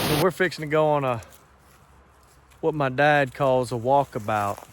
So we're fixing to go on what my dad calls a walkabout.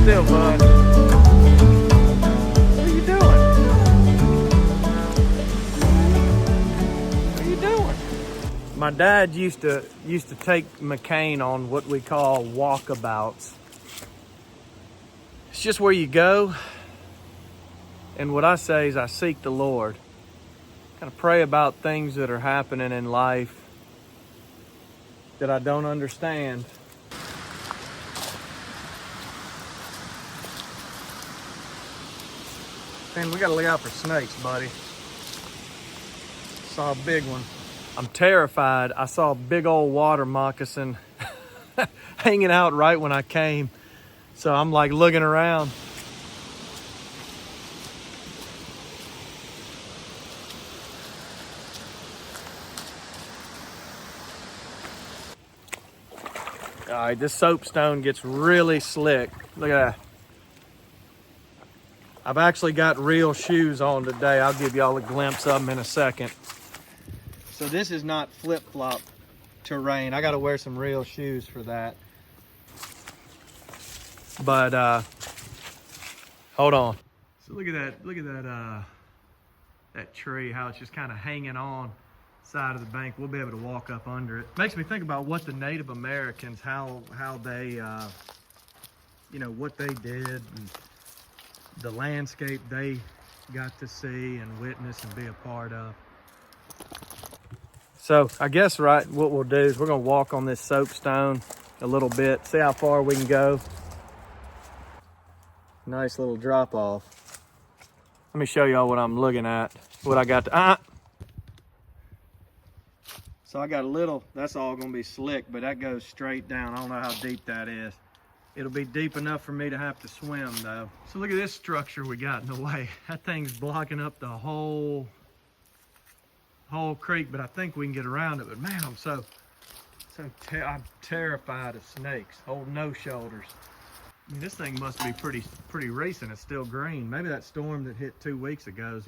Still, bud. What are you doing? What are you doing? My dad used to take McCain on what we call walkabouts. It's just where you go, and what I say is I seek the Lord. Kind of pray about things that are happening in life that I don't understand. Man, we gotta look out for snakes, buddy. Saw a big one. I'm terrified. I saw a big old water moccasin hanging out right when I came. So I'm like looking around. All right, this soapstone gets really slick. Look at that. I've actually got real shoes on today. I'll give y'all a glimpse of them in a second. So this is not flip-flop terrain. I gotta wear some real shoes for that. But hold on. So look at that tree, how it's just kind of hanging on side of the bank. We'll be able to walk up under it. Makes me think about what the Native Americans, how they, what they did, and the landscape they got to see and witness and be a part of. So I guess what we'll do is we're gonna walk on this soapstone a little bit, see how far we can go. Nice little drop off. Let me show y'all what I'm looking at, what I got to, So I got a little, that's all gonna be slick, but that goes straight down. I don't know how deep that is. It'll be deep enough for me to have to swim though. So look at this structure we got in the way. That thing's blocking up the whole creek, but I think we can get around it. But man, I'm terrified of snakes, old no shoulders. I mean, this thing must be pretty recent. It's still green. Maybe that storm that hit 2 weeks ago is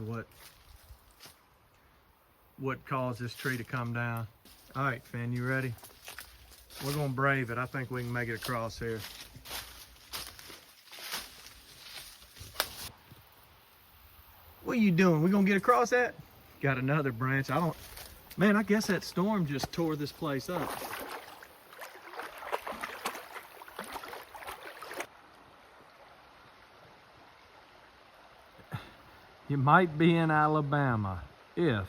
what caused this tree to come down. All right, Finn, you ready? We're gonna brave it. I think we can make it across here. What are you doing? We gonna get across that? Got another branch. Man, I guess that storm just tore this place up. You might be in Alabama if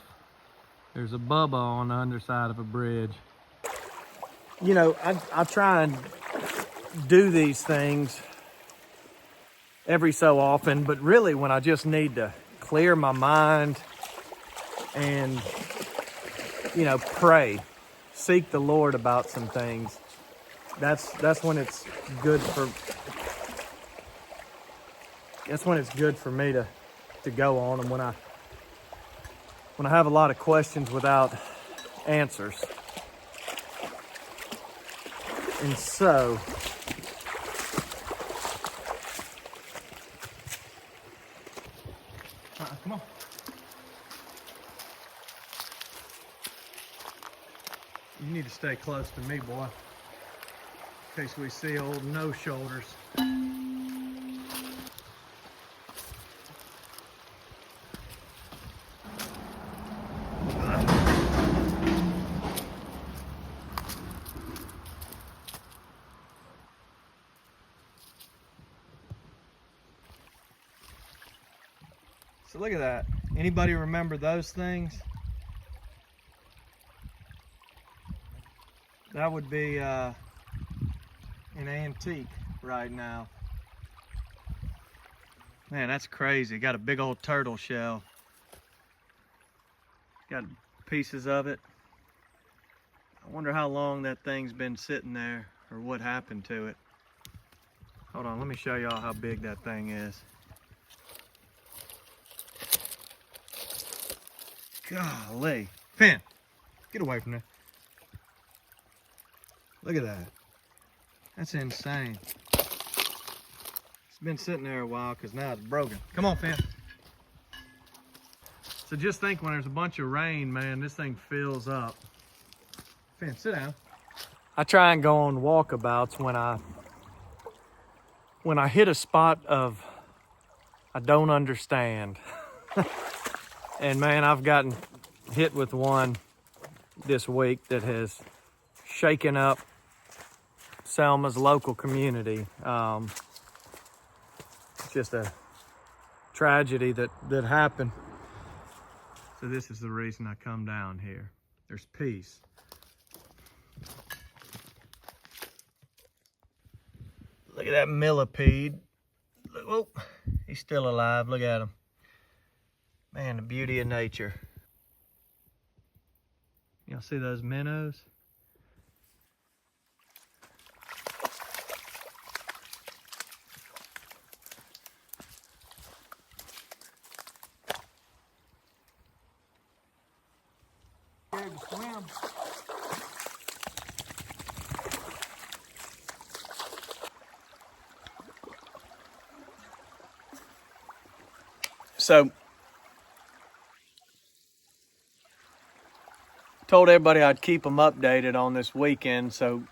there's a Bubba on the underside of a bridge. You know, I try and do these things every so often, but really when I just need to clear my mind, and, you know, pray, seek the Lord about some things. That's when it's good for, me to go on, and when I have a lot of questions without answers. And so, come on. You need to stay close to me, boy, in case we see old no shoulders. So look at that. Anybody remember those things? That would be an antique right now. Man, that's crazy. Got a big old turtle shell. Got pieces of it. I wonder how long that thing's been sitting there or what happened to it. Hold on, let me show y'all how big that thing is. Golly. Finn, get away from there. Look at that. That's insane. It's been sitting there a while because now it's broken. Come on, Finn. So just think, when there's a bunch of rain, man, this thing fills up. Finn, sit down. I try and go on walkabouts when I hit a spot of I don't understand. And man, I've gotten hit with one this week that has shaken up Selma's local community. Just a tragedy that happened. So this is the reason I come down here. There's peace. Look at that millipede. Look, oh, he's still alive. Look at him. Man, the beauty of nature. Y'all see those minnows? Scared to swim. So, told everybody I'd keep them updated on this weekend. So,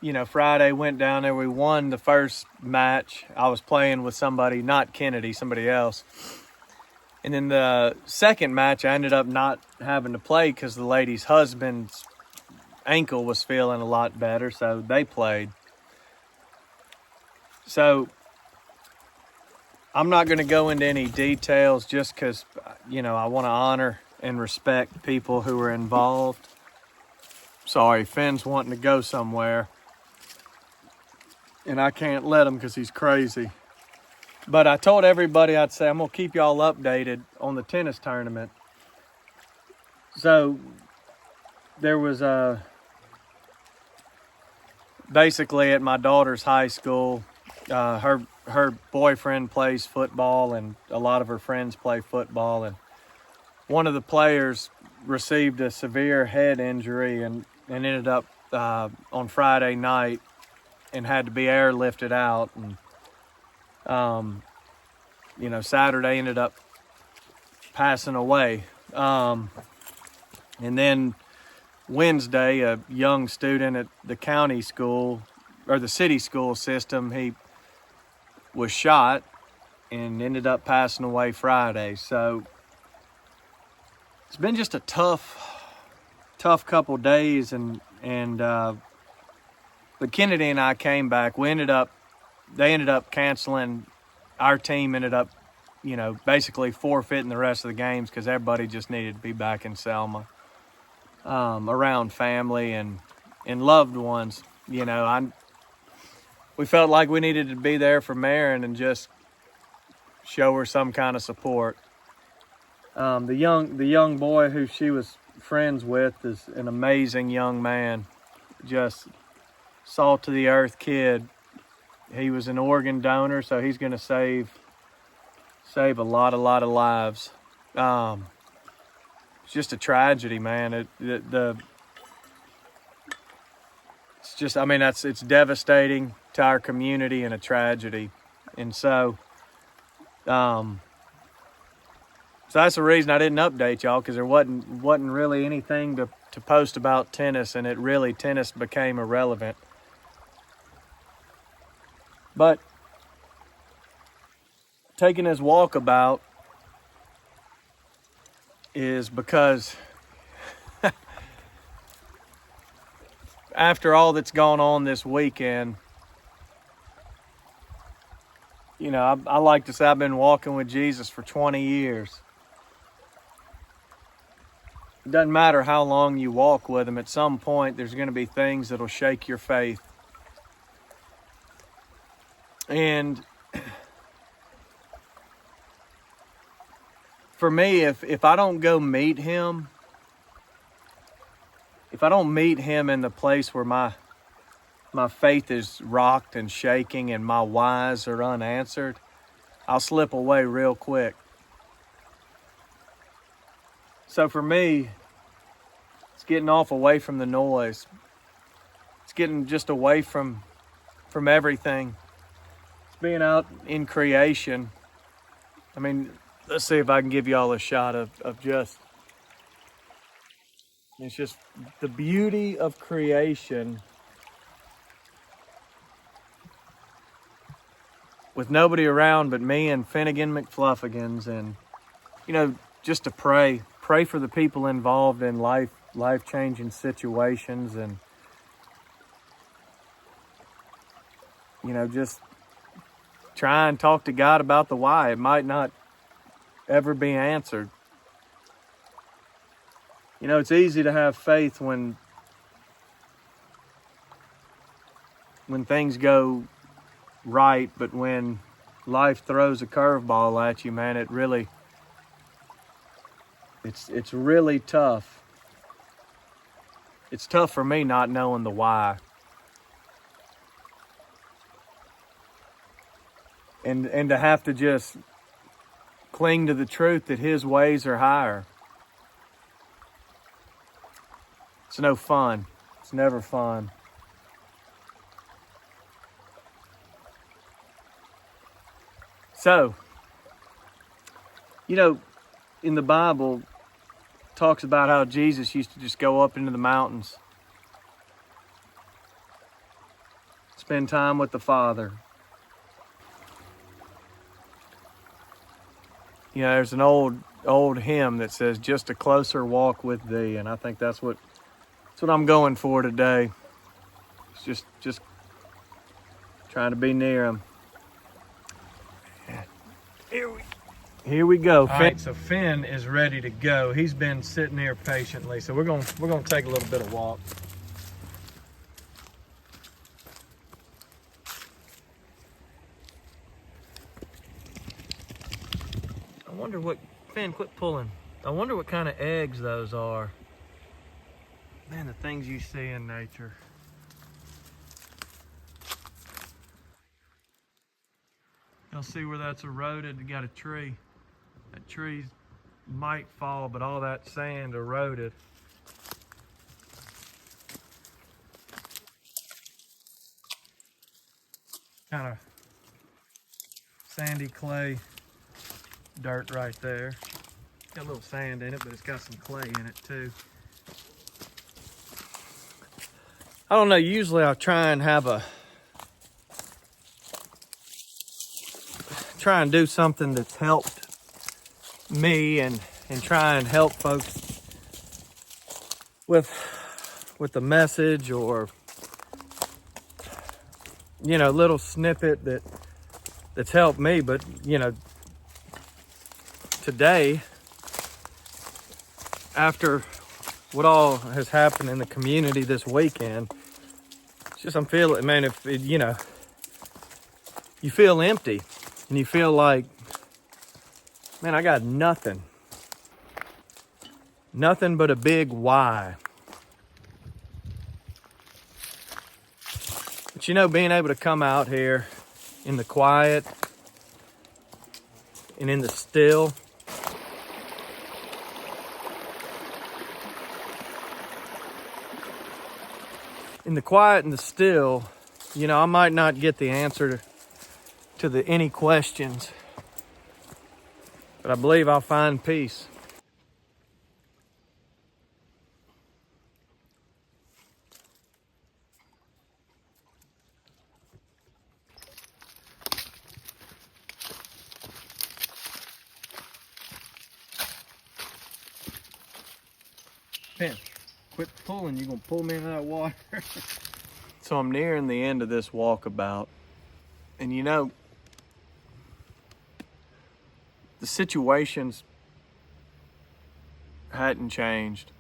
you know, Friday went down there. We won the first match. I was playing with somebody, not Kennedy, somebody else. And then the second match, I ended up not having to play because the lady's husband's ankle was feeling a lot better, so they played. So I'm not going to go into any details just because, you know, I want to honor and respect people who are involved. Sorry, Finn's wanting to go somewhere, and I can't let him because he's crazy. But I told everybody, I'd say, I'm going to keep y'all updated on the tennis tournament. So there was basically at my daughter's high school, her boyfriend plays football, and a lot of her friends play football, and one of the players received a severe head injury and ended up on Friday night and had to be airlifted out. And, you know, Saturday ended up passing away. And then Wednesday, a young student at the county school, or the city school system, he was shot and ended up passing away Friday. So it's been just a tough couple days, but Kennedy and I came back. They ended up canceling. Our team ended up, you know, basically forfeiting the rest of the games because everybody just needed to be back in Selma, around family and loved ones. You know, we felt like we needed to be there for Marin and just show her some kind of support. The young boy who she was friends with is an amazing young man, just salt of the earth kid. He was an organ donor, so he's going to save a lot of lives. It's just a tragedy, man. It's just, I mean, it's devastating to our community and a tragedy. And so that's the reason I didn't update y'all, because there wasn't really anything to post about tennis, and tennis became irrelevant. But taking this walkabout is because after all that's gone on this weekend, you know, I like to say I've been walking with Jesus for 20 years. It doesn't matter how long you walk with him, at some point there's going to be things that'll shake your faith. And for me, if I don't go meet him, if I don't meet him in the place where my faith is rocked and shaking and my whys are unanswered, I'll slip away real quick. So for me, it's getting away from the noise. It's getting just away from everything. It's being out in creation. I mean, let's see if I can give y'all a shot of just, it's just the beauty of creation with nobody around but me and Finnegan McFluffigans, and, you know, just to pray for the people involved in life-changing situations, and, you know, just try and talk to God about the why. It might not ever be answered. You know, it's easy to have faith when things go right, but when life throws a curveball at you, man, it's really tough. It's tough for me not knowing the why. And to have to just cling to the truth that his ways are higher. It's no fun. It's never fun. So, you know, in the Bible, it talks about how Jesus used to just go up into the mountains, spend time with the Father. You know, there's an old hymn that says, "Just a closer walk with thee," and I think that's what I'm going for today. It's just trying to be near him. Here we go. All right, so Finn is ready to go. He's been sitting here patiently, so we're gonna take a little bit of walk. I wonder what, Finn, quit pulling. I wonder what kind of eggs those are. Man, the things you see in nature. You'll see where that's eroded. You got a tree. That tree might fall, but all that sand eroded. Kind of sandy clay dirt right there. Got a little sand in it, but it's got some clay in it too. I don't know, usually I'll try and do something that's helped me and try and help folks with the message, or, you know, little snippet that's helped me. But, you know, today, after what all has happened in the community this weekend, it's just, I'm feeling, man, you know, you feel empty and you feel like, man, I got nothing. Nothing but a big why. But you know, being able to come out here in the quiet and in the still, in the quiet and the still, you know, I might not get the answer to any questions, but I believe I'll find peace. Ben, quit pulling, you're gonna pull me into that water. So I'm nearing the end of this walkabout, and you know, the situations hadn't changed.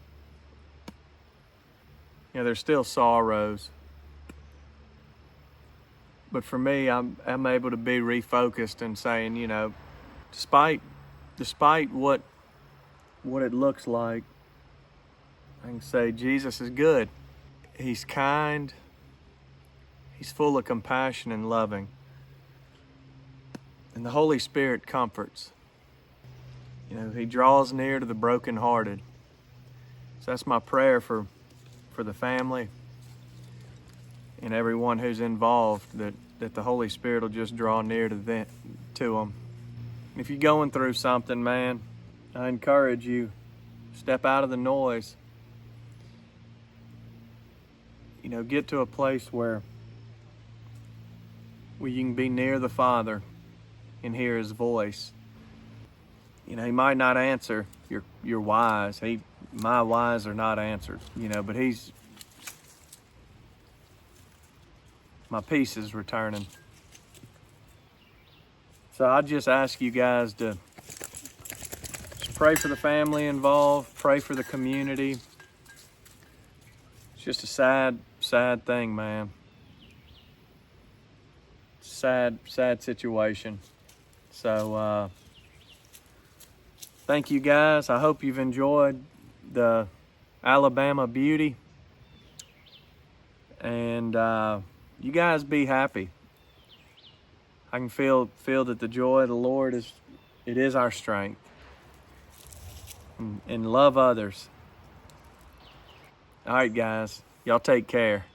You know, there's still sorrows. But for me, I'm able to be refocused and saying, you know, despite what it looks like, I can say Jesus is good. He's kind. He's full of compassion and loving. And the Holy Spirit comforts. You know, he draws near to the brokenhearted. So that's my prayer for the family and everyone who's involved, that the Holy Spirit will just draw near to them. If you're going through something, man, I encourage you, step out of the noise. You know, get to a place where you can be near the Father and hear his voice. You know, he might not answer your whys. My whys are not answered, you know, but my peace is returning. So I just ask you guys to just pray for the family involved, pray for the community. It's just a sad thing, man. Sad situation. So thank you guys. I hope you've enjoyed the Alabama beauty. And you guys be happy. I can feel that the joy of the Lord is our strength. And love others. All right, guys. Y'all take care.